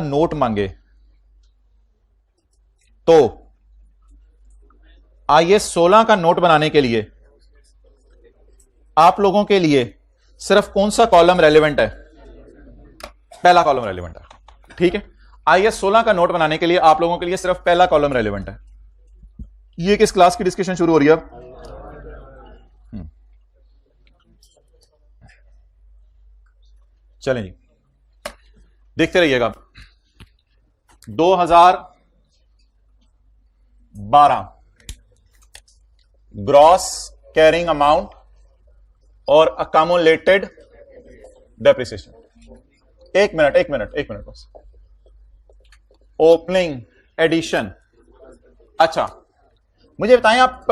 Note मांगे तो IS 16 का नोट बनाने के लिए आप लोगों के लिए सिर्फ कौन सा कॉलम रेलेवेंट है? पहला कॉलम रेलेवेंट है। ठीक है, IS 16 का नोट बनाने के लिए आप लोगों के लिए सिर्फ पहला कॉलम रेलेवेंट है। ये किस क्लास की डिस्कशन शुरू हो रही है अब? चलें जी, देखते रहिएगा। 2012 ग्रॉस कैरिंग अमाउंट और अकामुलेटेड डेप्रिसिएशन। एक मिनट बस। Opening addition. अच्छा, मुझे बताएं, आप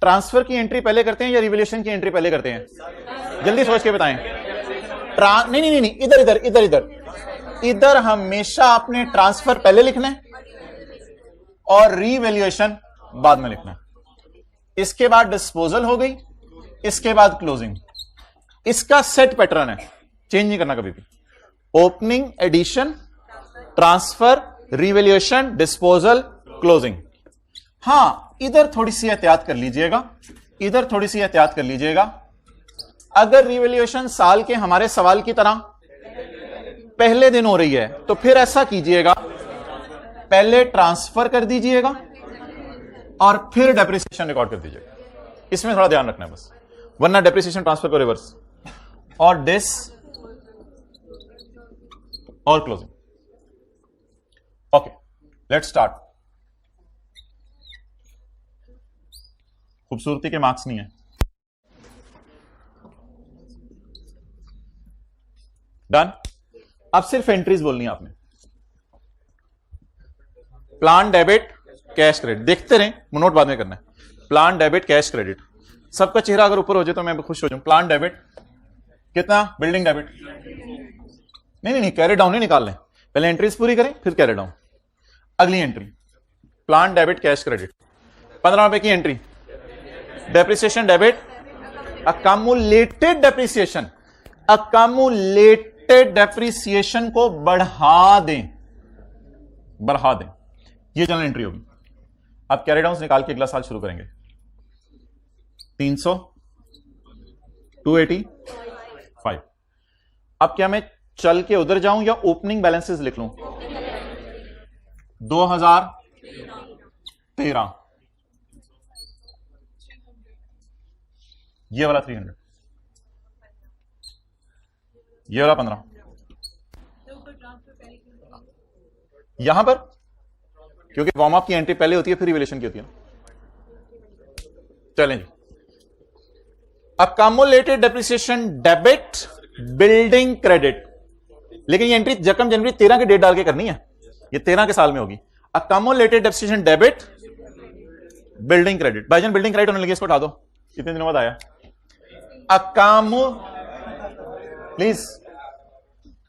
ट्रांसफर की एंट्री पहले करते हैं या रिवैल्यूएशन की एंट्री पहले करते हैं? जल्दी सोच के बताएं। नहीं, इधर हमेशा आपने ट्रांसफर पहले लिखना है और रिवैल्यूएशन बाद में लिखना है। इसके बाद डिस्पोजल हो गई, इसके बाद क्लोजिंग। इसका सेट पैटर्न है, चेंज नहीं करना कभी भी। Opening, addition, transfer, revaluation, disposal, closing. हां, इधर थोड़ी सी एहतियात कर लीजिएगा। अगर रिवैल्यूएशन साल के हमारे सवाल की तरह पहले दिन हो रही है तो फिर ऐसा कीजिएगा, पहले ट्रांसफर कर दीजिएगा और फिर डेप्रिसिएशन रिकॉर्ड कर दीजिएगा। इसमें थोड़ा ध्यान रखना है बस, वरना डेप्रिसिएशन ट्रांसफर को रिवर्स और डिस और क्लोजिंग। Okay, let's start. खूबसूरती के मार्क्स नहीं है। डन। अब सिर्फ एंट्रीज बोलनी है आपने। Plan debit, cash credit. देखते रहें, नोट बाद में करना है। Plan debit, cash credit. सबका चेहरा अगर ऊपर हो जाए तो मैं खुश हो जाऊं। प्लान डेबिट कितना? Building debit. नहीं, कैरी डाउन नहीं निकाल लें, पहले एंट्रीज पूरी करें फिर कैरी डाउन। अगली entry plan debit, cash credit. 15 रुपए की entry. Depreciation debit, accumulated depreciation. Accumulated depreciation को बढ़ा दें। ये जनरल एंट्री होगी। अब कैरी डाउन निकाल के अगला साल शुरू करेंगे। 300, 285। अब क्या मैं चल के उधर जाऊं या ओपनिंग बैलेंसेस लिख लूं? 2013, ये वाला 300, ये वाला 15। यहां पर क्योंकि वार्म अप की एंट्री पहले होती है फिर रिवैल्यूएशन की होती है। चलें जी। Accumulated depreciation debit, building credit. लेकिन ये एंट्री जकम जनवरी 13 की डेट डाल के करनी है, ये 13 के साल में होगी। Accumulated depreciation debit, building credit. भाईजान बिल्डिंग क्रेडिट होने लगी, इसको उठा दो, कितने दिनों बाद आया। प्लीज,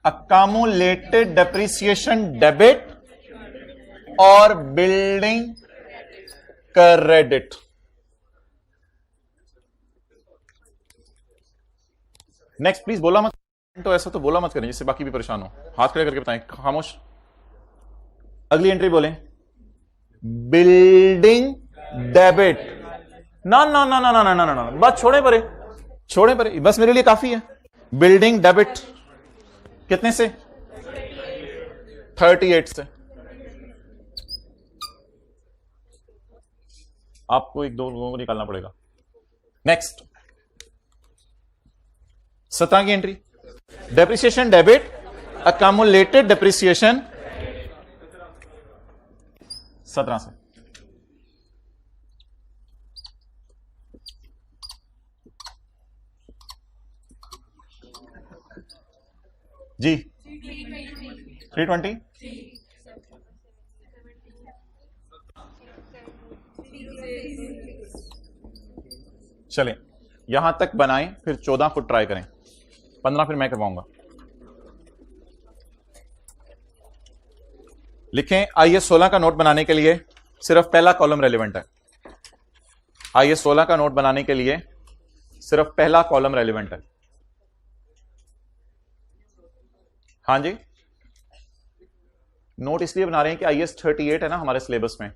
अकामुलेटेड डेप्रिसिएशन डेबिट और बिल्डिंग क्रेडिट। Next please. बोला मत तो, ऐसा तो बोला मत करें जिससे बाकी भी परेशान हो। हाथ खड़े करके बताएं, खामोश। अगली एंट्री बोलें, बिल्डिंग डेबिट। ना, बस छोड़े परे, बस मेरे लिए काफी है। बिल्डिंग डेबिट कितने से? 38 से। आपको एक दो लोगों को निकालना पड़ेगा। नेक्स्ट 17 की entry, depreciation debit, accumulated depreciation 17 से। जी 320, चलें यहां तक बनाएं, फिर 14 फुट ट्राई करें, 15 फिर मैं करवाऊंगा। लिखें, IS 16 का नोट बनाने के लिए सिर्फ पहला कॉलम रेलिवेंट है। IS 16 का नोट बनाने के लिए सिर्फ पहला कॉलम रेलिवेंट है। हाँ जी, नोट इसलिए बना रहे हैं कि IAS 38 है ना हमारे सिलेबस में,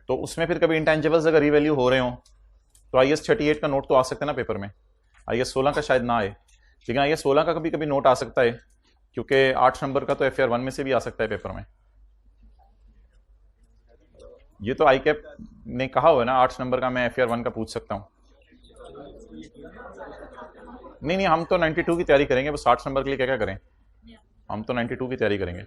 तो उसमें फिर कभी इंटेंजिबल्स अगर रीवैल्यू हो रहे हो तो IAS 38 का नोट तो आ सकता है ना पेपर में। IAS 16 का शायद ना आए, लेकिन IAS 16 का कभी कभी नोट आ सकता है, क्योंकि 8 नंबर का तो FR 1 में से भी आ सकता है पेपर में। ये तो ICAP ने कहा हुआ है ना 8 नंबर का मैं FR 1 का पूछ सकता हूं। नहीं, हम तो 92 की तैयारी करेंगे, बस 8 नंबर के लिए क्या क्या करें, हम तो 92 की तैयारी करेंगे।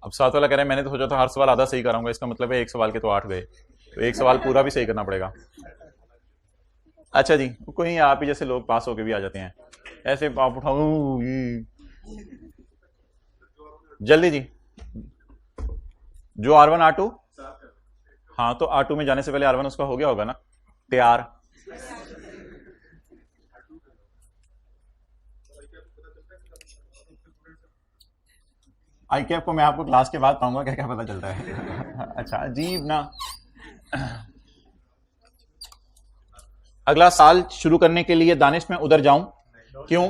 अब साथ वाला कह रहे हैं मैंने तो सोचा था हर सवाल आधा सही कराऊंगा, इसका मतलब है एक सवाल के तो 8 गए, तो एक सवाल पूरा भी सही करना पड़ेगा। अच्छा जी, कोई आप ही जैसे लोग पास होके भी आ जाते हैं, ऐसे आप उठाओ जल्दी जी। जो R1 R2, हाँ तो R2 में जाने से पहले R1 उसका हो गया होगा ना तैयार। ICAP को मैं आपको क्लास के बाद पाऊंगा क्या क्या पता चलता है। अच्छा अजीब ना। अगला साल शुरू करने के लिए दानिश में उधर जाऊं, क्यों?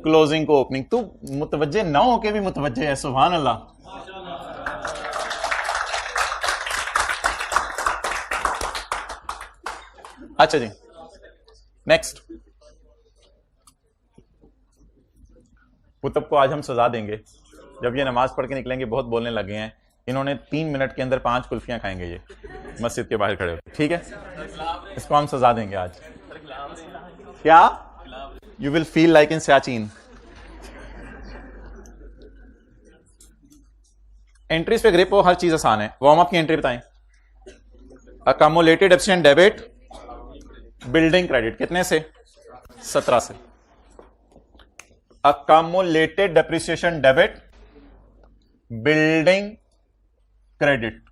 क्लोजिंग को ओपनिंग। तू मुतवज्जे ना हो के भी मुतवज्जे है, सुभान अल्लाह। अच्छा जी नेक्स्ट, कुतुब को आज हम सजा देंगे जब ये नमाज पढ़ के निकलेंगे। बहुत बोलने लगे हैं इन्होंने, 3 मिनट के अंदर 5 कुल्फियां खाएंगे ये मस्जिद के बाहर खड़े हो, ठीक है? इसको हम सजा देंगे आज। क्या? You will feel like in Siachen. Entries पे ग्रिप हो, हर चीज आसान है। वार्म अप की एंट्री बताएं। अकमुलेटेड एफिशिएंट डेबिट बिल्डिंग क्रेडिट कितने से? 17 से। अकमुलेटेड डेप्रिसिएशन डेबिट बिल्डिंग क्रेडिट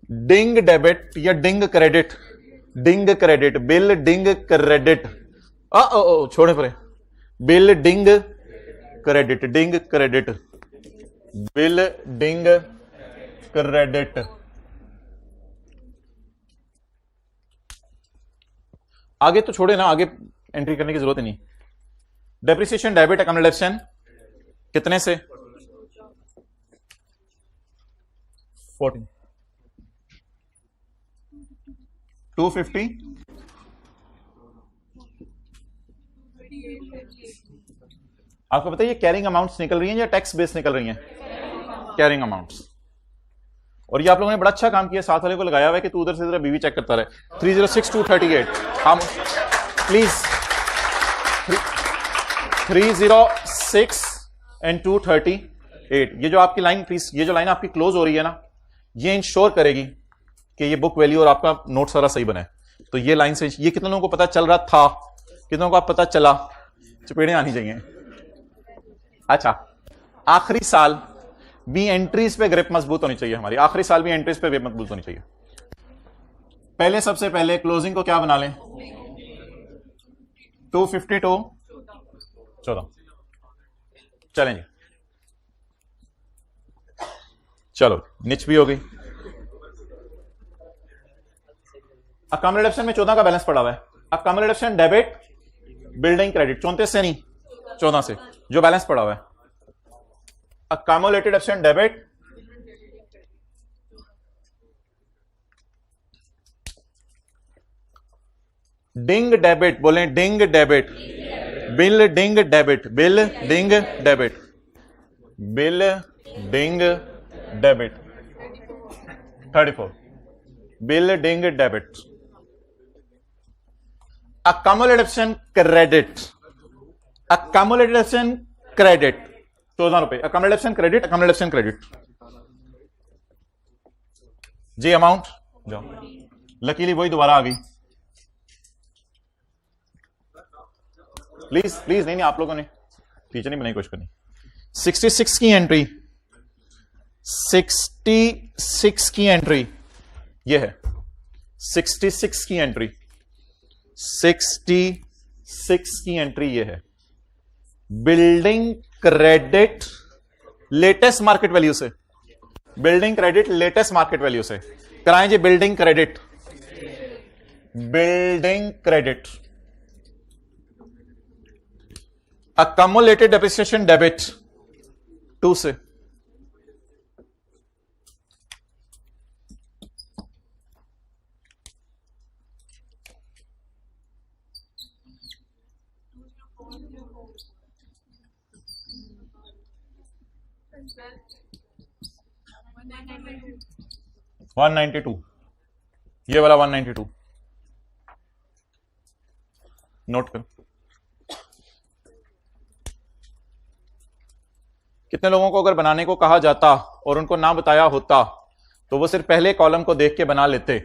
डिंग डेबिट या डिंग क्रेडिट? डिंग क्रेडिट, बिल डिंग क्रेडिट। छोड़े परे, बिल डिंग क्रेडिट, डिंग क्रेडिट, बिल डिंग क्रेडिट। आगे तो छोड़े ना, आगे एंट्री करने की जरूरत ही नहीं। डेप्रिसिएशन डेबिट अकमुलेशन कितने से? 14 250 आपको बताइए कैरिंग अमाउंट्स निकल रही हैं या टैक्स बेस निकल रही हैं? Carrying amounts. और ये आप लोगों ने बड़ा अच्छा काम किया, साथ वाले को लगाया हुआ है कि तू उधर से इधर बीवी चेक करता रहे। 306238 हम प्लीज 306 एंड 238। ये जो आपकी लाइन, प्लीज ये जो लाइन आपकी क्लोज हो रही है ना, ये इंश्योर करेगी कि ये बुक वैल्यू और आपका नोट सारा सही बना है। तो ये लाइन से ये कितने लोगों को पता चल रहा था, कितनों को आप पता चला? चपेड़े आनी चाहिए। अच्छा आखिरी साल भी एंट्रीज पे ग्रिप मजबूत होनी चाहिए हमारी, आखिरी साल भी एंट्रीज पे ग्रिप मजबूत होनी चाहिए। पहले सबसे पहले क्लोजिंग को क्या बना लें? 252 14। चलें जी, चलो निच भी हो गई। अकामुलेटेड एफिशिएंट में 14 का बैलेंस पड़ा हुआ है। Accumulated efficient debit building credit 34 से नहीं 14 से जो बैलेंस पड़ा हुआ है। Accumulated efficient debit ding debit, बोले ding debit, building debit, building debit, building debit 34, building debit. Accumulated efficient credit, accumulated efficient credit 14 रुपए। Accumulated efficient credit, accumulated efficient credit जी। Amount जाओ, luckily वही दोबारा आ गई। Please please, नहीं आप लोगों ने टीचर नहीं बनाई, कोशिश करनी। 66 की एंट्री, 66 की एंट्री ये है। 66 की एंट्री, 66 की एंट्री ये है। Building credit latest market value से building credit latest market value से कराएं जी। Building credit, building credit accumulated depreciation debit 2 से। $192, ये वाला 192 नोट करो। कितने लोगों को अगर बनाने को कहा जाता और उनको ना बताया होता तो वो सिर्फ पहले कॉलम को देख के बना लेते?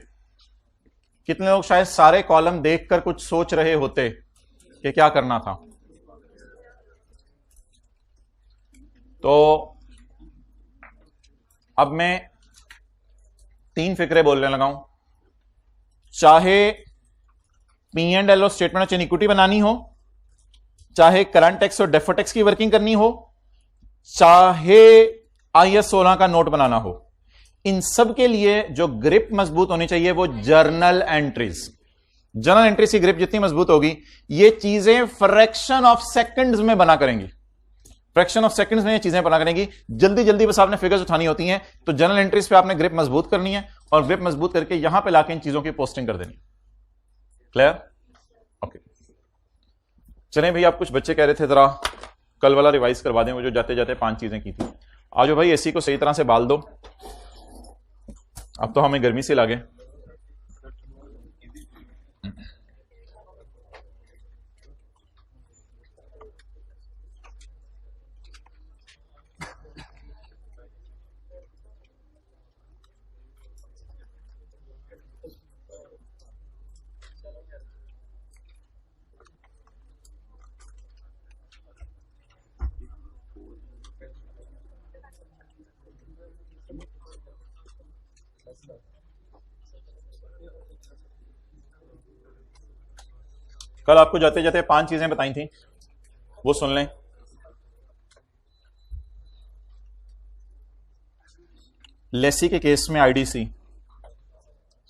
कितने लोग शायद सारे कॉलम देखकर कुछ सोच रहे होते कि क्या करना था? तो अब मैं 3 फिक्रे बोलने लगा हूं। चाहे P&L और स्टेटमेंट ऑफ इक्विटी बनानी हो, चाहे करंट टैक्स और डेफर्ड टैक्स की वर्किंग करनी हो, चाहे IAS 16 का नोट बनाना हो, इन सब के लिए जो ग्रिप मजबूत होनी चाहिए वो जर्नल एंट्रीज। जर्नल एंट्रीज की ग्रिप जितनी मजबूत होगी, ये चीजें फ्रैक्शन ऑफ सेकंड्स में बना करेंगी। फ्रैक्शन ऑफ सेकंड्स में ये चीजें बना करेंगी। जल्दी जल्दी बस आपने फिगर्स उठानी होती हैं, तो जर्नल एंट्रीज पे आपने ग्रिप मजबूत करनी है और ग्रिप मजबूत करके यहां पे लाके इन चीजों की पोस्टिंग कर देनी। क्लियर? ओके, चलें भाई। आप कुछ बच्चे कह रहे थे जरा कल वाला रिवाइज करवा दें, वो जो जाते जाते 5 चीजें की थी। आज भाई एसी को सही तरह से बाल दो, अब तो हमें गर्मी से लागे। कल आपको जाते जाते 5 चीजें बताई थी, वो सुन लें। लेसी के केस में आईडीसी,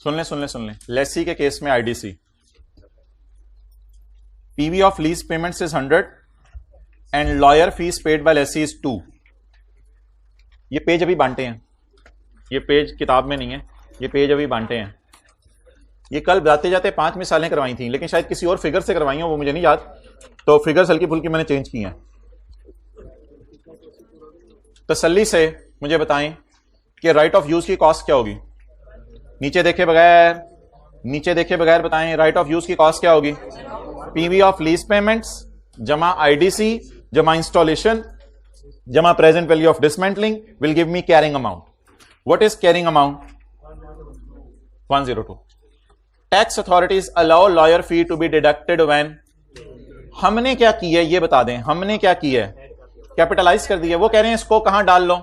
सुन लें। लेसी के केस में IDC, PV of lease payments is 100 and lawyer fees paid by lessee is 2। ये पेज अभी बांटे हैं, ये पेज किताब में नहीं है, ये पेज अभी बांटे हैं। ये कल जाते जाते 5 मिसालें करवाई थी, लेकिन शायद किसी और फिगर से करवाई हो, वो मुझे नहीं याद, तो फिगर्स हल्की फुल्की मैंने चेंज की हैं। तसल्ली से मुझे बताएं कि राइट ऑफ यूज की कॉस्ट क्या होगी? नीचे देखे बगैर बताएं, राइट ऑफ यूज की कॉस्ट क्या होगी? पीवी ऑफ लीज पेमेंट्स जमा आईडीसी जमा इंस्टॉलेशन जमा present value of dismantling will give me carrying amount. What is carrying amount? 102। Tax authorities allow lawyer fee to be deducted when. हमने क्या की है ये बता दें, हमने क्या की है? कैपिटलाइज कर दिया। वो कह रहे हैं इसको कहां डाल लो,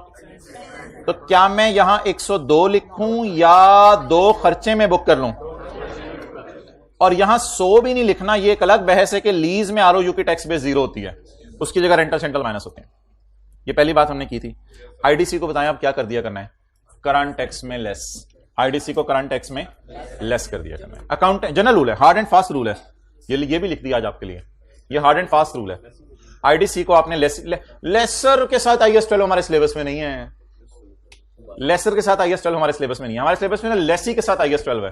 तो क्या मैं यहां 102 लिखूं या 2 खर्चे में बुक कर लूं? और यहां 100 भी नहीं लिखना, ये एक अलग बहस है कि लीज में आरओयू की टैक्स बेस 0 होती है, उसकी जगह रेंटल सेंट्रल माइनस होते हैं। ये पहली बात हमने की थी। आईडीसी को बताएं अब क्या कर दिया करना है? करंट टैक्स में लेस। आईडीसी को करंट टैक्स में लेस कर दिया करना है। अकाउंट जनरल रूल है, हार्ड एंड फास्ट रूल है। ये भी लिख दिया आज आपके लिए, ये हार्ड एंड फास्ट रूल है। आईडीसी को आपने लेसर के साथ आईएस 12 हमारे सिलेबस में नहीं है। लेसर के साथ आईएस 12 हमारे सिलेबस में नहीं है। हमारे सिलेबस में ना लेसी के साथ आईएस 12 है।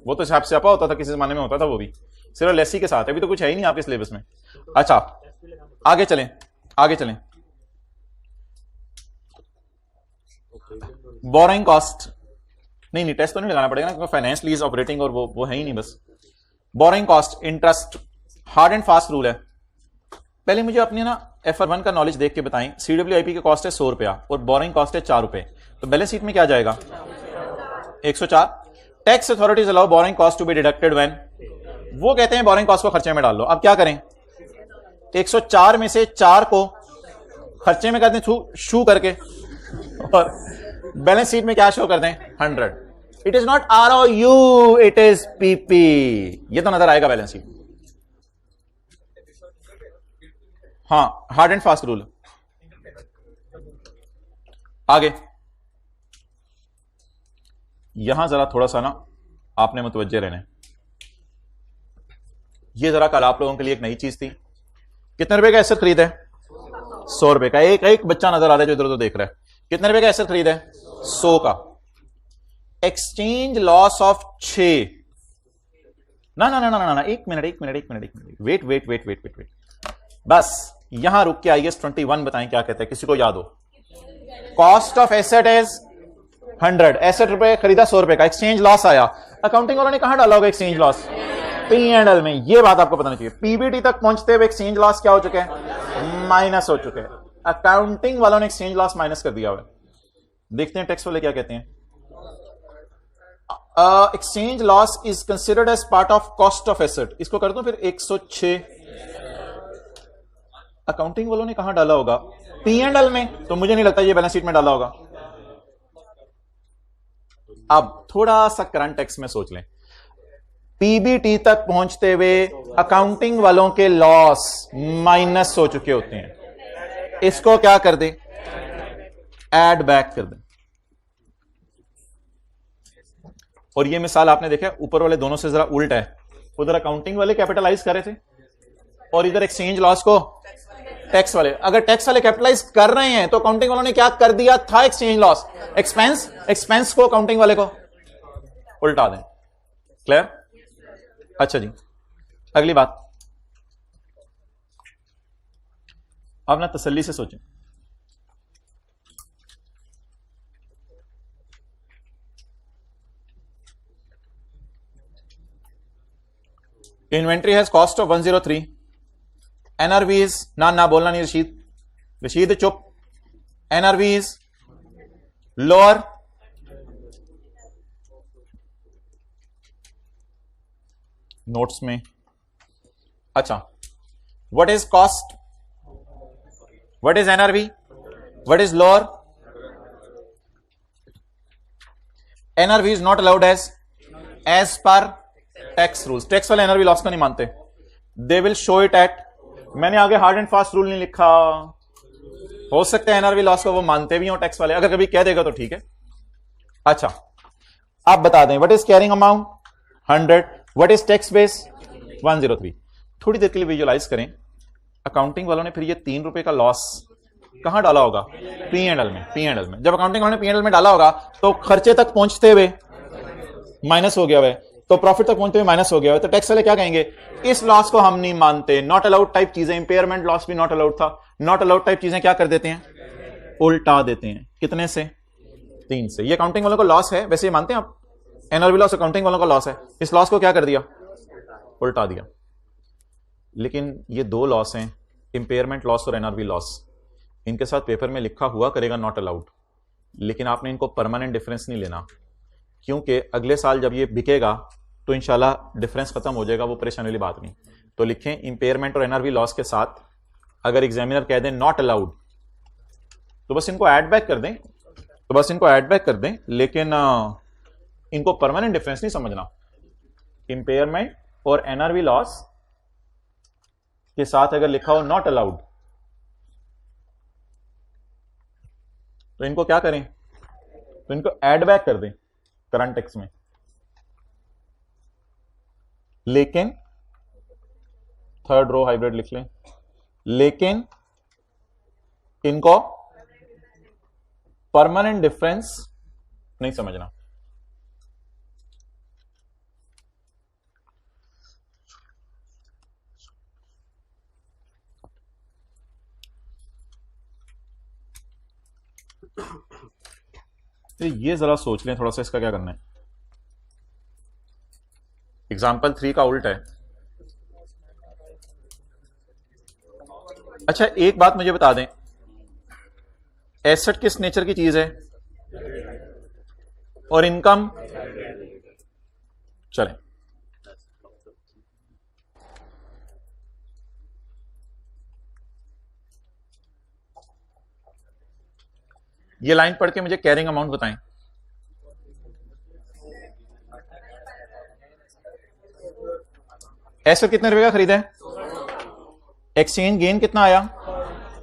वो तो छापा होता था, किसी जमाने में होता था, वो भी सिर्फ लेसी के साथ। अभी तो कुछ है ही नहीं आपके सिलेबस में। अच्छा, आगे चलें। बोरिंग कॉस्ट नहीं, टेस्ट तो नहीं लगाना पड़ेगा ना, फाइनेंस लीज ऑपरेटिंग और वो है ही नहीं बस। Borrowing cost interest, hard and fast rule है। पहले मुझे अपने ना FR1 का नॉलेज देख के बताएं। CWIP की कॉस्ट है 100 रुपया और बोरिंग कॉस्ट है 4 रुपए, तो बैलेंस शीट में क्या जाएगा? 104। Tax authorities allow borrowing cost to be deducted when. वो कहते हैं बोरिंग कॉस्ट को खर्चे में डाल लो। अब क्या करें? 104 में से 4 को खर्चे में कर दें शू करके, और बैलेंस शीट में क्या शो कर दें? 100। It is not ROU, it is PP। ये तो नजर आएगा बैलेंस शीट। हाँ, हार्ड एंड फास्ट रूल। आगे यहां जरा थोड़ा सा ना आपने मुतवज्जे रहना है। ये जरा कल आप लोगों के लिए एक नई चीज थी। कितने रुपए का एसेट खरीद है? 100 रुपए का। एक बच्चा नजर आ रहा है जो इधर उधर देख रहा है। कितने रुपए का एसेट खरीद है? 100 का। Exchange loss of 6। ना, एक मिनट, वेट। बस यहां रुक के IS 21 बताएं क्या कहते हैं, किसी को याद हो? Cost of asset is 100। Asset रुपए खरीदा 100 रुपए का, एक्सचेंज लॉस आया। अकाउंटिंग वालों ने कहां डाला होगा एक्सचेंज लॉस? P&L में। ये बात आपको पता नहीं चाहिए। पीबीटी तक पहुंचते हुए एक्सचेंज लॉस क्या हो चुके हैं? माइनस हो चुके हैं। अकाउंटिंग वालों ने एक्सचेंज लॉस माइनस कर दिया हुआ है। देखते हैं टैक्स वाले क्या कहते हैं। Exchange loss is considered as part of cost of asset. इसको कर दूं फिर 106। अकाउंटिंग वालों ने कहां डाला होगा? P&L में। तो मुझे नहीं लगता ये बैलेंस शीट में डाला होगा। अब थोड़ा सा करंट टैक्स में सोच लें। पीबीटी तक पहुंचते हुए अकाउंटिंग वालों के लॉस माइनस हो चुके होते हैं। इसको क्या कर दें? ऐड बैक कर दें। और ये मिसाल आपने देखा ऊपर वाले दोनों से जरा उल्टा है। उधर अकाउंटिंग वाले कैपिटलाइज कर रहे थे और इधर एक्सचेंज लॉस को टैक्स वाले। अगर टैक्स वाले कैपिटलाइज कर रहे हैं तो अकाउंटिंग वालों ने क्या कर दिया था? एक्सचेंज लॉस एक्सपेंस को अकाउंटिंग वाले को उल्टा दें। क्लियर? अच्छा जी, अगली बात आप ना तसल्ली से सोचें। Inventory has cost of 103। NRV is ना बोलना नहीं रशीद चुप। एनआरवी इज लोअर नोट्स में। अच्छा, what is cost? What is NRV? What is lower? NRV is not allowed as per tax rules. टैक्स वाले एनआरवी लॉस को नहीं मानते। They will show it at. मैंने आगे हार्ड एंड फास्ट रूल नहीं लिखा। हो सकता है एनआरवी लॉस को वो मानते भी हो टैक्स वाले, अगर कभी कह देगा तो ठीक है। अच्छा, आप बता दें what is carrying amount? 100। What is tax base? 103। थोड़ी देर के लिए विजुअलाइज करें। अकाउंटिंग वालों ने फिर ये 3 रुपए का लॉस कहां डाला होगा? P&L में। जब अकाउंटिंग वालों ने P&L में डाला होगा तो खर्चे तक पहुंचते हुए माइनस हो गया हुआ है, तो प्रॉफिट तक पहुंचते हुए माइनस हो गया हुआ है। तो टैक्स वाले क्या कहेंगे? इस लॉस को हम नहीं मानते। नॉट अलाउड टाइप चीजें, इंपेयरमेंट लॉस भी नॉट अलाउड था। नॉट अलाउड टाइप चीजें क्या कर देते हैं? उल्टा देते हैं। कितने से? 3 से। ये अकाउंटिंग वालों को लॉस है, वैसे ये मानते हैं आप? एनआरवी लॉस अकाउंटिंग वालों का लॉस है। इस लॉस को क्या कर दिया? उल्टा दिया। लेकिन ये 2 लॉस हैं, इंपेयरमेंट लॉस और एनआरवी लॉस। इनके साथ पेपर में लिखा हुआ करेगा नॉट अलाउड, लेकिन आपने इनको परमानेंट डिफरेंस नहीं लेना, क्योंकि अगले साल जब ये बिकेगा तो इंशाल्लाह डिफरेंस खत्म हो जाएगा, वो परेशानी वाली बात नहीं। तो लिखें इंपेयरमेंट और एनआरवी लॉस के साथ अगर एग्जामिनर कह दें नॉट अलाउड तो बस इनको ऐड बैक कर दें, लेकिन इनको परमानेंट डिफरेंस नहीं समझना। इंपेयरमेंट और एनआरवी लॉस के साथ अगर लिखा हो नॉट अलाउड तो इनको क्या करें? तो इनको ऐड बैक कर दें करंट टैक्स में। लेकिन थर्ड रो हाइब्रिड लिख लें, लेकिन इनको परमानेंट डिफरेंस नहीं समझना। तो ये जरा सोच लें थोड़ा सा, इसका क्या करना है। एग्जाम्पल 3 का उल्टा है। अच्छा, एक बात मुझे बता दें, एसेट किस नेचर की चीज है और इनकम? चलें, ये लाइन पढ़ के मुझे कैरिंग अमाउंट बताएं। एसेट कितने रुपए का खरीदा है? एक्सचेंज गेन कितना आया?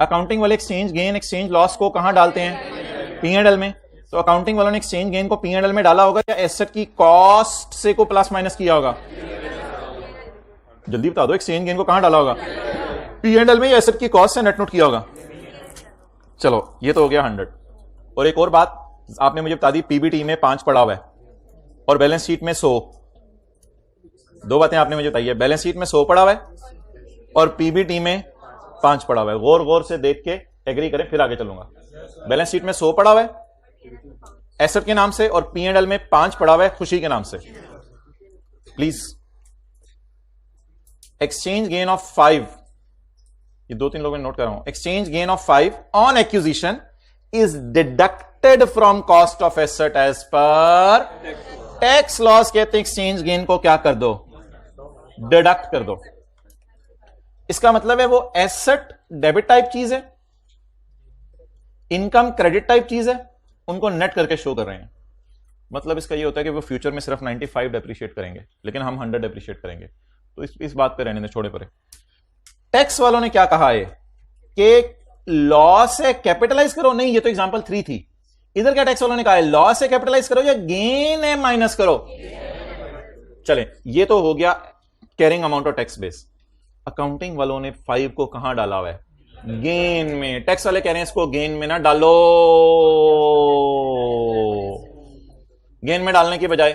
अकाउंटिंग वाले एक्सचेंज गेन एक्सचेंज लॉस को कहां डालते हैं? P&L में। तो अकाउंटिंग वालों ने एक्सचेंज गेन को P&L में डाला होगा या एसेट की कॉस्ट से को प्लस माइनस किया होगा? जल्दी बता दो, एक्सचेंज गेन को कहां डाला होगा? P&L में या एसेट की कॉस्ट से नेट नोट किया होगा? चलो ये तो हो गया 100। और एक और बात आपने मुझे बता दी, पीबीटी में 5 पड़ा हुआ है और बैलेंस शीट में 100। दो बातें आपने मुझे बताई है, बैलेंस शीट में 100 पड़ा हुआ है और पीबीटी में 5 पड़ा हुआ है। गौर गौर से देख के एग्री करें, फिर आगे चलूंगा। बैलेंस शीट में 100 पड़ा हुआ है एसेट के नाम से और P&L में 5 पड़ा हुआ है खुशी के नाम से। प्लीज, एक्सचेंज गेन ऑफ 5, ये 2-3 लोगों ने नोट कर रहा हूं, exchange gain of 5 on acquisition is deducted from cost of asset as per tax loss. कहते हैं एक्सचेंज गेन को क्या कर दो? डिडक्ट कर दो। इसका मतलब है वो एसेट डेबिट टाइप चीज है, इनकम क्रेडिट टाइप चीज है, उनको नेट करके शो कर रहे हैं। मतलब इसका ये होता है कि वो फ्यूचर में सिर्फ 95 डेप्रिशिएट करेंगे लेकिन हम 100 डेप्रिशिएट करेंगे। तो इस बात पे रहने दे, छोड़े परे। टैक्स वालों ने क्या कहा है कि लॉस है कैपिटलाइज करो? नहीं, ये तो एग्जांपल 3 थी। इधर क्या टैक्स वालों ने कहा है? लॉस है कैपिटलाइज करो या गेन है माइनस करो? चले, ये तो हो गया carrying amount of tax base. Accounting वालों ने 5 को कहां डाला हुआ है? गेन में। टैक्स वाले कह रहे हैं इसको गेन में ना डालो, गेन में डालने की बजाय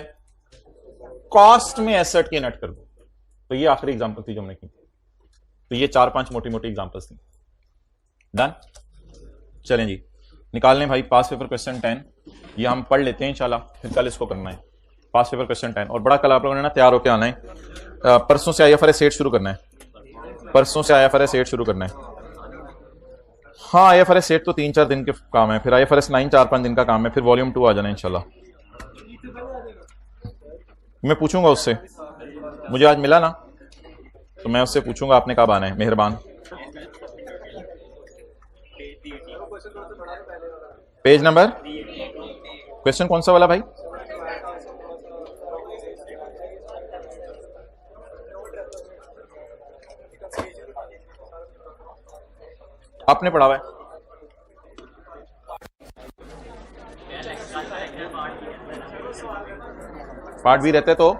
कॉस्ट में एसेट की नेट कर दो। तो ये आखिरी एग्जांपल थी जो हमने की। तो ये 4-5 मोटी मोटी एग्जांपल्स थी। डन। चलें जी, निकाल लें भाई पास पेपर क्वेश्चन 10। ये हम पढ़ लेते हैं इंशाल्लाह, फिर कल इसको करना है पास पेपर क्वेश्चन 10। और बड़ा कल आप लोगों ने ना तैयार होकर आना है। परसों से IFRS 8 शुरू करना है, परसों से IFRS 8 शुरू करना है। हाँ, IFRS 8 तो 3-4 दिन के काम है, फिर IFRS 9 4-5 दिन का काम है, फिर वॉल्यूम 2 आ जाना इंशाल्लाह। मैं पूछूंगा उससे, मुझे आज मिला ना तो मैं उससे पूछूंगा आपने कब आना है। मेहरबान। पेज नंबर, क्वेश्चन कौन सा वाला भाई? आपने पढ़ा हुआ है? पार्ट भी रहते तो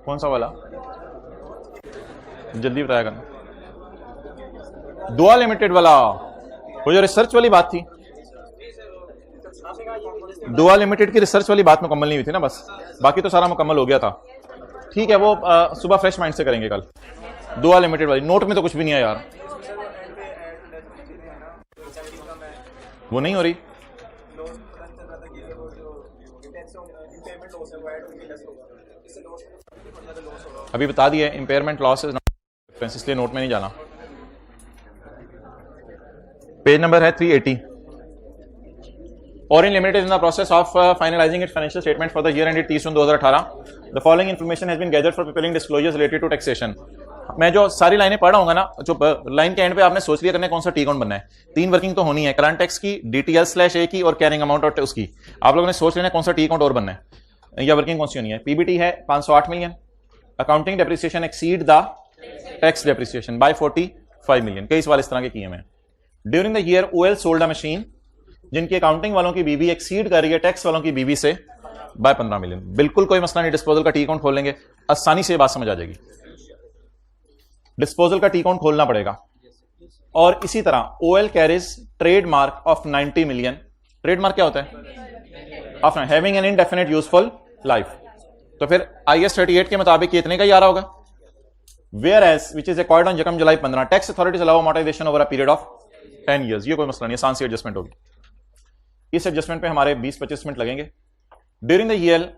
कौन सा वाला? जल्दी बताया करना। दुआ लिमिटेड वाला, वो जो रिसर्च वाली बात थी, दुआ लिमिटेड की रिसर्च वाली बात मुकम्मल नहीं हुई थी ना, बस बाकी तो सारा मुकम्मल हो गया था। ठीक है, वो सुबह फ्रेश माइंड से करेंगे कल। दुआ लिमिटेड वाली नोट में तो कुछ भी नहीं है यार, वो नहीं हो रही। अभी बता दिए इंपेयरमेंट लॉसेस, इसलिए नोट में नहीं जाना। पेज नंबर है 380। Orin Limited is in the process of finalizing its financial statement for the year ended 30 June 2018. The following information has been gathered for preparing disclosures related to taxation. मैं जो सारी लाइनें पढ़ रहा हूँ ना, जो लाइन के एंड पे आपने सोच लिया करने कौन सा टी अकाउंट बनना है। 3 वर्किंग तो होनी है, करंट टैक्स की, DTL/A की और कैरिंग अमाउंट और उसकी। आप लोगों ने सोच लेना कौन सा टी अकाउंट और बनना है या वर्किंग कौन सी होनी है। पीबीटी है 508 million. Accounting depreciation exceed the tax depreciation by 45 million. कई सवाल इस तरह के किए हैं। During the year OL sold a machine जिनकी अकाउंटिंग वालों की बीवी एक्सीड कर रही है टैक्स वालों की बीवी से बाय 15 मिलियन। बिल्कुल कोई मसला नहीं, डिस्पोजल का टी अकाउंट खोल लेंगे, आसानी से बात समझ आ जाएगी। डिस्पोजल का टी अकाउंट खोलना पड़ेगा। और इसी तरह OL carries trademark of 90 million. Trademark क्या होता है? Of having an indefinite useful life. तो फिर IS 38 के मुताबिक कितने का ही आ रहा होगा? Whereas which is acquired on July 15, tax authorities allow amortisation over a period of 10 years। ये कोई मसला नहीं, आसान सी एडजस्टमेंट होगी। इस एडजस्टमेंट पे हमारे 20-25 मिनट लगेंगे। During the year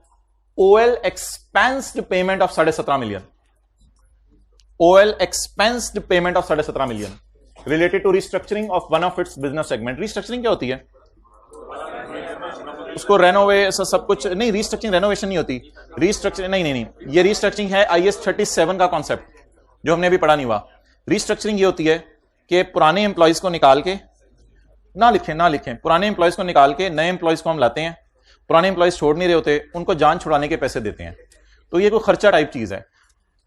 OL expensed payment of 17.5 million. OL expensed payment of 17.5 million related to restructuring of one of its business segment. Restructuring क्या होती है? उसको रेनोवेशन सब कुछ नहीं, रिस्ट्रक्चरिंग रेनोवेशन नहीं होती। रिस्ट्रक्चरिंग नहीं, ये रिस्ट्रक्चरिंग है IS 37 का कॉन्सेप्ट जो हमने अभी पढ़ा नहीं हुआ। रिस्ट्रक्चरिंग ये होती है कि पुराने एम्प्लॉयज को निकाल के ना लिखें, पुराने एम्प्लॉयज को निकाल के नए एम्प्लॉयज को हम लाते हैं। पुराने एम्प्लॉयज छोड़ नहीं रहे होते, उनको जान छुड़ाने के पैसे देते हैं। तो ये कोई खर्चा टाइप चीज है।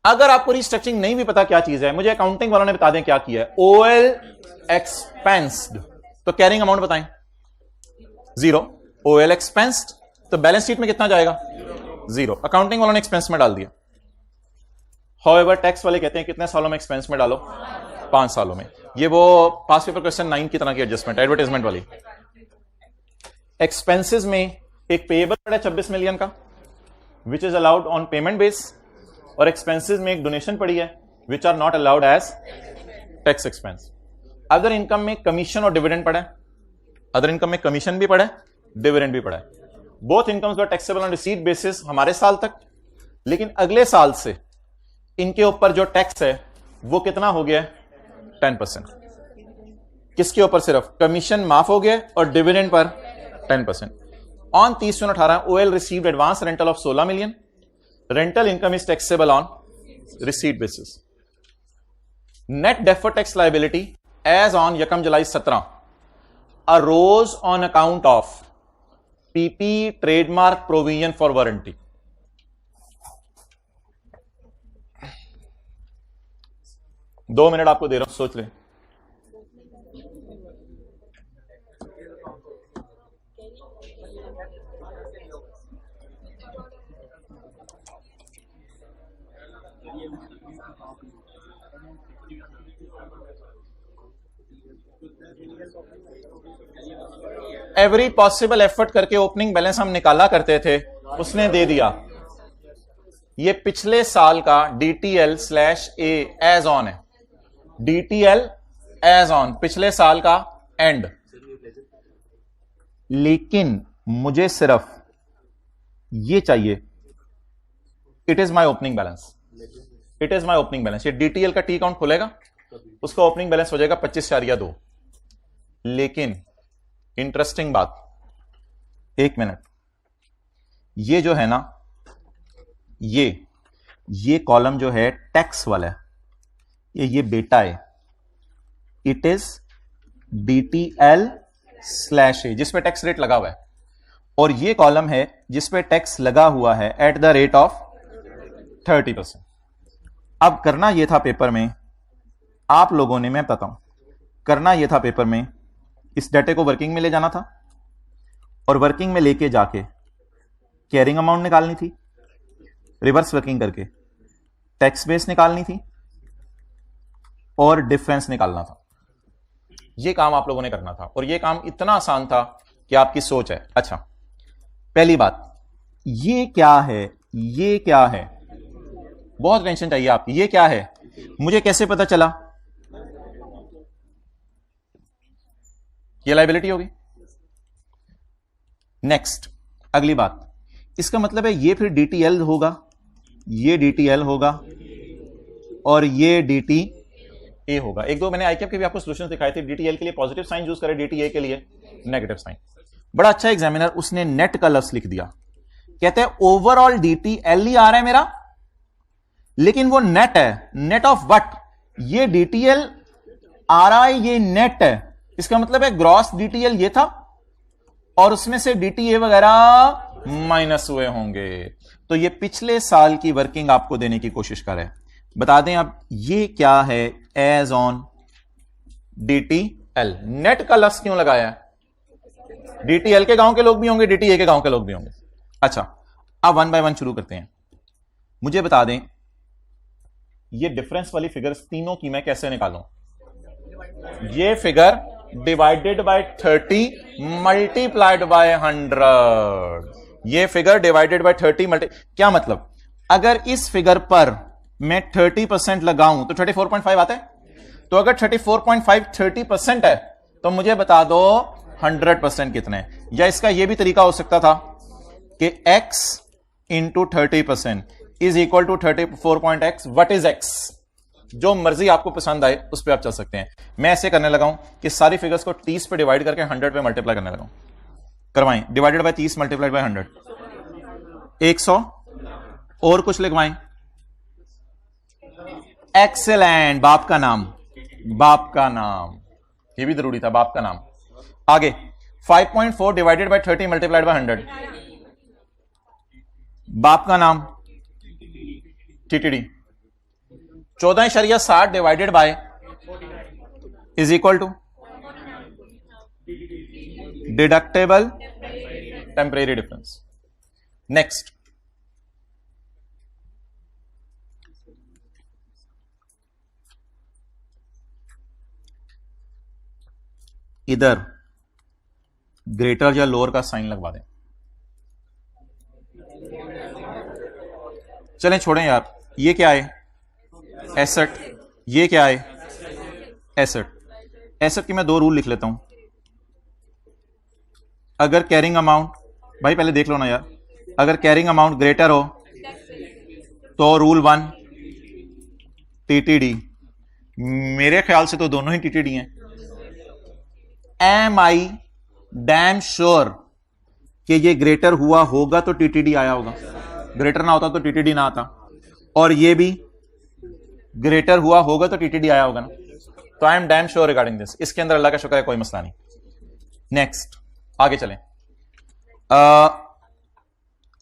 अगर आपको रिस्ट्रक्चरिंग नहीं भी पता क्या चीज है, मुझे अकाउंटिंग वालों ने बता दें क्या किया है। OL एक्सपेंस्ड, तो कैरिंग अमाउंट बताएं। 0, ओएल एक्सपेंस, तो बैलेंस शीट में कितना जाएगा 0, अकाउंटिंग वालों ने एक्सपेंस में डाल दिया। हाउएवर टैक्स वाले कहते हैं कितने सालों में एक्सपेंस में डालो, 5 सालों में। ये वो पास पेपर क्वेश्चन 9 की तरह की एडजस्टमेंट, एडवर्टाइजमेंट वाली। एक्सपेंसेस में एक पेएबल पड़ा है 26 मिलियन का, which is allowed on payment base, और एक्सपेंसेस में एक डोनेशन पड़ी है which are not allowed as tax expense. Other income में कमीशन और डिविडेंड पड़ा है, अदर इनकम में कमीशन भी पड़ा है, डिविडेंड भी पड़ा है। Both incomes were taxable on receipt basis हमारे साल तक, लेकिन अगले साल से इनके ऊपर जो टैक्स है वो कितना हो गया है 10%। किसके ऊपर? सिर्फ कमीशन माफ हो गया और डिविडेंड पर 10%। On 30/18 OL received advance rental of 16 million, rental income is taxable on receipt basis. Net deferred tax liability as on 1 July 17 arose on account of PP trademark provision for warranty। दो minute आपको दे रहा हूं, सोच लें। Every possible effort करके opening balance हम निकाला करते थे, उसने दे दिया। ये पिछले साल का DTL/A एज ऑन है, DTL एज ऑन पिछले साल का एंड। लेकिन मुझे सिर्फ ये चाहिए, it is my opening balance, it is my opening balance. ये DTL का टी अकाउंट खुलेगा, उसका ओपनिंग बैलेंस हो जाएगा 25.2। लेकिन इंटरेस्टिंग बात, एक मिनट, ये जो है ना, ये कॉलम जो है टैक्स वाला है, ये बेटा है, इट इज DTL/A जिसपे टैक्स रेट लगा हुआ है, और ये कॉलम है जिसपे टैक्स लगा हुआ है एट द रेट ऑफ 30%। अब करना यह था पेपर में, आप लोगों ने, मैं बताता हूं, करना यह था पेपर में, इस डाटे को वर्किंग में ले जाना था और वर्किंग में लेके जाके कैरिंग अमाउंट निकालनी थी, रिवर्स वर्किंग करके टैक्स बेस निकालनी थी और डिफरेंस निकालना था। यह काम आप लोगों ने करना था, और यह काम इतना आसान था कि आपकी सोच है। अच्छा, पहली बात, ये क्या है, ये क्या है? बहुत टेंशन चाहिए आपकी, ये क्या है? मुझे कैसे पता चला? ये लायबिलिटी होगी। नेक्स्ट, अगली बात, इसका मतलब है ये फिर DTL होगा, ये DTL होगा और ये DTA होगा। एक दो मैंने ICAP के भी आपको सॉल्यूशंस दिखाए थे। DTL के लिए पॉजिटिव साइन यूज करें, DTA के लिए नेगेटिव साइन। बड़ा अच्छा एग्जामिनर, उसने नेट का लफ्ज लिख दिया, कहते हैं ओवरऑल DTL ही आ रहा है मेरा, लेकिन वो नेट है। Net of what? ये DTL आ रहा है, ये नेट है, इसका मतलब है ग्रॉस DTL ये था और उसमें से DTA वगैरह माइनस हुए होंगे। तो ये पिछले साल की वर्किंग आपको देने की कोशिश कर रहे हैं। बता दें अब ये क्या है, एज ऑन DTL। नेट का लफ्ज क्यों लगाया है? DTL के गांव के लोग भी होंगे, DTA के गांव के लोग भी होंगे। अच्छा, अब 1 बाय 1 शुरू करते हैं। मुझे बता दें ये डिफरेंस वाली फिगर्स तीनों की मैं कैसे निकालूं? ये figure divided by 30 multiplied by 100। ये फिगर डिवाइडेड बाय 30 क्या मतलब? अगर इस फिगर पर मैं 30% लगाऊं तो 34.5 आता है। तो अगर 34.5 30% है तो मुझे बता दो 100% कितने। या इसका यह भी तरीका हो सकता था कि x into 30% is equal to 34.x। What is x? जो मर्जी आपको पसंद आए उस पर आप चल सकते हैं। मैं ऐसे करने लगा हूं कि सारी फिगर्स को 30 पे डिवाइड करके 100 पे मल्टीप्लाई करने लगा हूं। करवाएं, डिवाइडेड बाय 30 मल्टीप्लाइड बाय 100 100। और कुछ लिखवाएं। एक्सेलेंट, बाप का नाम, बाप का नाम, ये भी जरूरी था, बाप का नाम। आगे 5.4 डिवाइडेड बाय 30 मल्टीप्लाइड बाय 100, बाप का नाम TTD। 14.60 divided by is equal to deductible temporary difference. Next, इधर ग्रेटर या लोअर का साइन लगवा दें। चलें छोड़ें यार, ये क्या है? एसेट। ये क्या है? एसेट। एसेट की मैं दो रूल लिख लेता हूं। अगर कैरिंग अमाउंट, भाई पहले देख लो ना यार, अगर कैरिंग अमाउंट ग्रेटर हो तो रूल 1 टीटीडी। मेरे ख्याल से तो दोनों ही टीटीडी हैं। एम आई डैम श्योर कि ये ग्रेटर हुआ होगा तो टीटीडी आया होगा, ग्रेटर ना होता तो टीटीडी ना आता। और ये भी ग्रेटर हुआ होगा तो टीटीडी आया होगा ना। तो I am damn sure regarding this. इसके अंदर अल्लाह का शुक्र है कोई मसला नहीं। नेक्स्ट आगे चलें।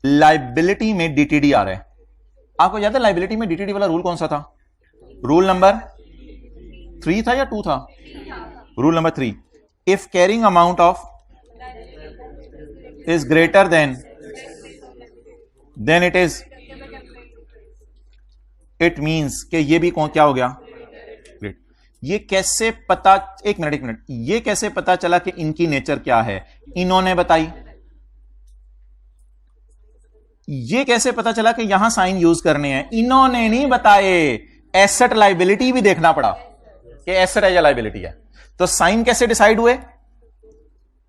लाइबिलिटी में डीटीडी आ रहा है। आपको याद है लाइबिलिटी में डीटीडी वाला रूल कौन सा था? रूल नंबर 3 था या 2 था? Rule number 3। If carrying amount of is greater than it means कि ये भी कौन क्या हो गया? ग्रेट। ये कैसे पता, एक मिनट, ये कैसे पता चला कि इनकी नेचर क्या है? इन्होंने बताई। ये कैसे पता चला कि यहां साइन यूज करने हैं? इन्होंने नहीं बताए। एसेट लाइबिलिटी भी देखना पड़ा कि एसेट है या लाइबिलिटी है। तो साइन कैसे डिसाइड हुए?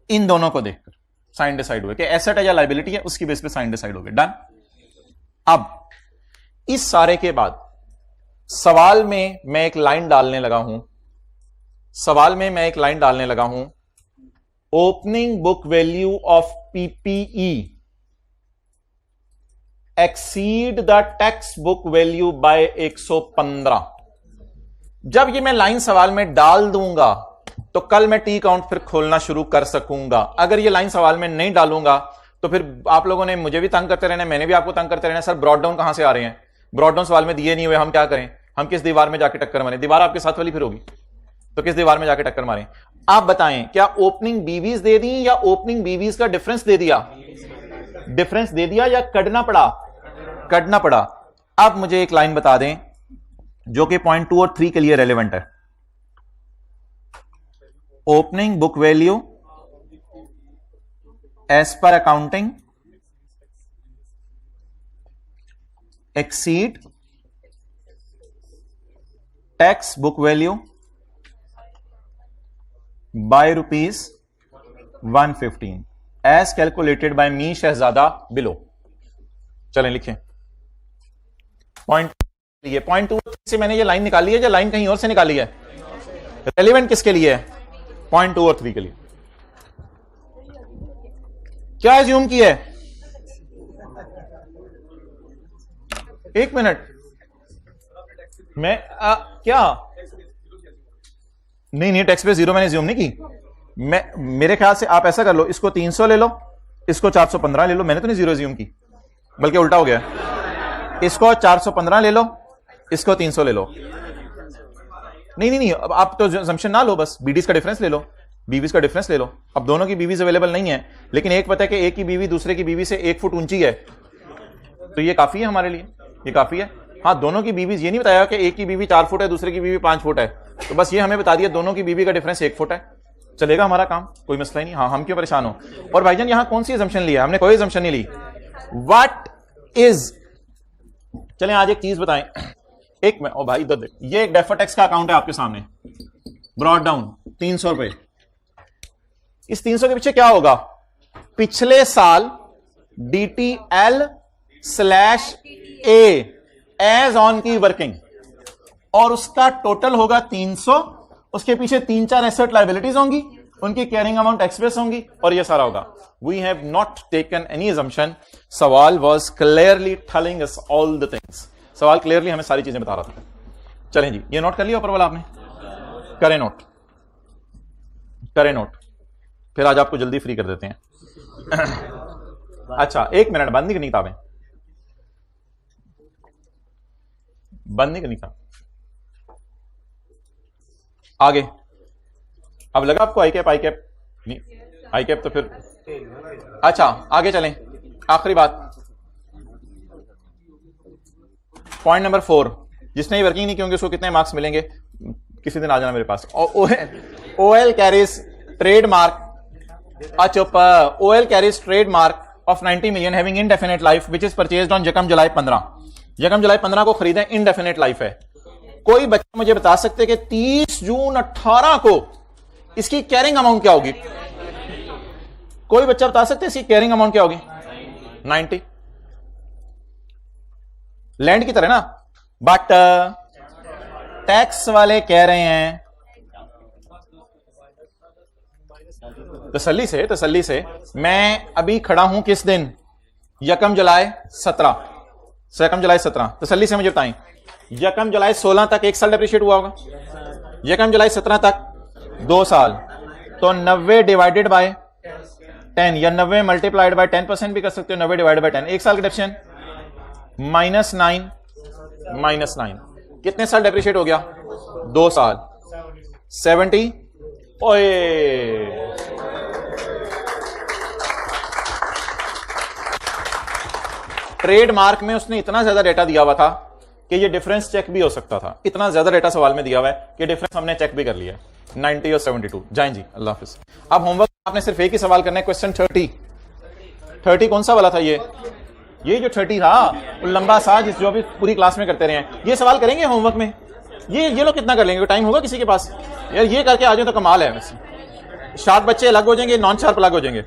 इन दोनों को देखकर साइन डिसाइड हुए कि एसेट है या लाइबिलिटी है, उसकी बेस पे साइन डिसाइड हो गए। डन। अब इस सारे के बाद सवाल में मैं एक लाइन डालने लगा हूं, opening book value of PPE exceed the text book value by 115। जब ये मैं लाइन सवाल में डाल दूंगा तो कल मैं टी काउंट फिर खोलना शुरू कर सकूंगा। अगर ये लाइन सवाल में नहीं डालूंगा तो फिर आप लोगों ने मुझे भी तंग करते रहना, मैंने भी आपको तंग करते रहना। सर ब्रॉड डाउन कहां से आ रहे हैं? ब्रॉड डाउन सवाल में दिए नहीं हुए, हम क्या करें? हम किस दीवार में जाके टक्कर मारें? दीवार आपके साथ वाली फिर होगी तो किस दीवार में जाके टक्कर मारें? आप बताएं, क्या ओपनिंग बीवीज दे दी या ओपनिंग बीवीज का डिफरेंस दे दिया? डिफरेंस दे दिया या कटना पड़ा? कटना पड़ा। अब मुझे एक लाइन बता दें जो कि पॉइंट 2 और 3 के लिए रेलेवेंट है। Opening book value as per accounting exceed tax book value by ₹115 as calculated by me शहजादा बिलो। चलें लिखें। पॉइंट 2 से मैंने ये लाइन निकाली है या लाइन कहीं और से निकाली है? रेलिवेंट किसके लिए है? पॉइंट 2 और 3 के लिए। क्या एज्यूम किया है? एक मिनट, मैं क्या नहीं टैक्स पे 0 मैंने एज्यूम नहीं की। मेरे ख्याल से आप ऐसा कर लो, इसको 300 ले लो, इसको 415 ले लो। मैंने तो नहीं 0 एज्यूम की, बल्कि उल्टा हो गया। इसको 415 ले लो, इसको 300 ले लो। नहीं, अब आप तो assumption ना लो, बस बीडीज का डिफरेंस ले लो, बीवीज का डिफरेंस ले लो। अब दोनों की बीवीज अवेलेबल नहीं है, लेकिन एक पता है कि एक की बीवी दूसरे की बीवी से 1 फुट ऊंची है, तो ये काफी है हमारे लिए, ये काफी है। हाँ, दोनों की बीवीज, ये नहीं बताया कि एक की बीवी 4 फुट है, दूसरे की बीवी 5 फुट है, तो बस ये हमें बता दिया दोनों की बीवी का डिफरेंस 1 फुट है, चलेगा हमारा काम, कोई मसला ही नहीं। हाँ, हम क्यों परेशान हो? और भाईजान यहां कौन सी assumption लिया? हमने कोई assumption नहीं ली। व्हाट इज, चलें आज एक चीज बताएं। एक में ओ भाई इधर देख, ये एक डेफर का अकाउंट है आपके सामने, ब्रॉड डाउन 300 रुपए। इस 300 के पीछे क्या होगा? पिछले साल DTL/A एज ऑन की वर्किंग, और उसका टोटल होगा 300। उसके पीछे 3-4 एसेट लाइबिलिटीज होंगी, उनकी कैरिंग अमाउंट एक्सप्रेस होंगी, और ये सारा होगा। We have not taken any assumption। सवाल was clearly telling us all the things. सवाल क्लियरली हमें सारी चीजें बता रहा था। चलें जी, ये नोट कर लिया ऊपर वाला आपने? करें नोट, करें नोट, फिर आज आपको जल्दी फ्री कर देते हैं। अच्छा, 1 मिनट, बंद नहीं करनी किताबें, बंद नहीं करनी था। आगे अब लगा आपको आई कैप नहीं? आई कैप तो फिर अच्छा आगे चलें, आखिरी बात, पॉइंट नंबर 4, जिसने ये वर्किंग नहीं की होंगे उसको कितने मार्क्स मिलेंगे, किसी दिन आ जाना मेरे पास। OL carries trademark, OL carries trademark of 90 million having indefinite life which is purchased on यकम जुलाई 15, यकम जुलाई 15 को खरीदें, indefinite life है। कोई बच्चा मुझे बता सकते कि 30 जून 18 को इसकी कैरिंग अमाउंट क्या होगी? कोई बच्चा बता सकते इसकी कैरिंग अमाउंट क्या होगी? 90, लैंड की तरह ना। बट टैक्स वाले कह रहे हैं तसल्ली से मैं अभी खड़ा हूं किस दिन? यकम जुलाई 17, तसल्ली से मुझे बताएं, यकम जुलाई 16 तक 1 साल डेप्रिशिएट हुआ होगा, यकम जुलाई 17 तक 2 साल, तो 90 डिवाइडेड बाय 10 या 90 मल्टीप्लाइड बाय 10% भी कर सकते हो, 90 डिवाइडेड बाय 10, 1 साल का डेप्रिशिएशन -9, कितने साल डेप्रिशिएट हो गया? 2 साल, 70। ओए ट्रेडमार्क में उसने इतना ज्यादा डेटा दिया हुआ था कि ये डिफरेंस चेक भी हो सकता था, इतना ज्यादा डेटा सवाल में दिया हुआ है कि डिफरेंस हमने चेक भी कर लिया है, 90 और 72। जाएं जी, अल्लाह हाफिज। अब होमवर्क आपने सिर्फ एक ही सवाल करना है, क्वेश्चन 30 कौन सा वाला था? ये जो 30 था लंबा सा, जो अभी पूरी क्लास में करते रहे हैं, ये सवाल करेंगे होमवर्क में। ये लोग कितना कर लेंगे? टाइम होगा किसी के पास? यार ये करके आ जाए तो कमाल है। वैसे शार्प बच्चे अलग हो जाएंगे, नॉन शार्प अलग हो जाएंगे।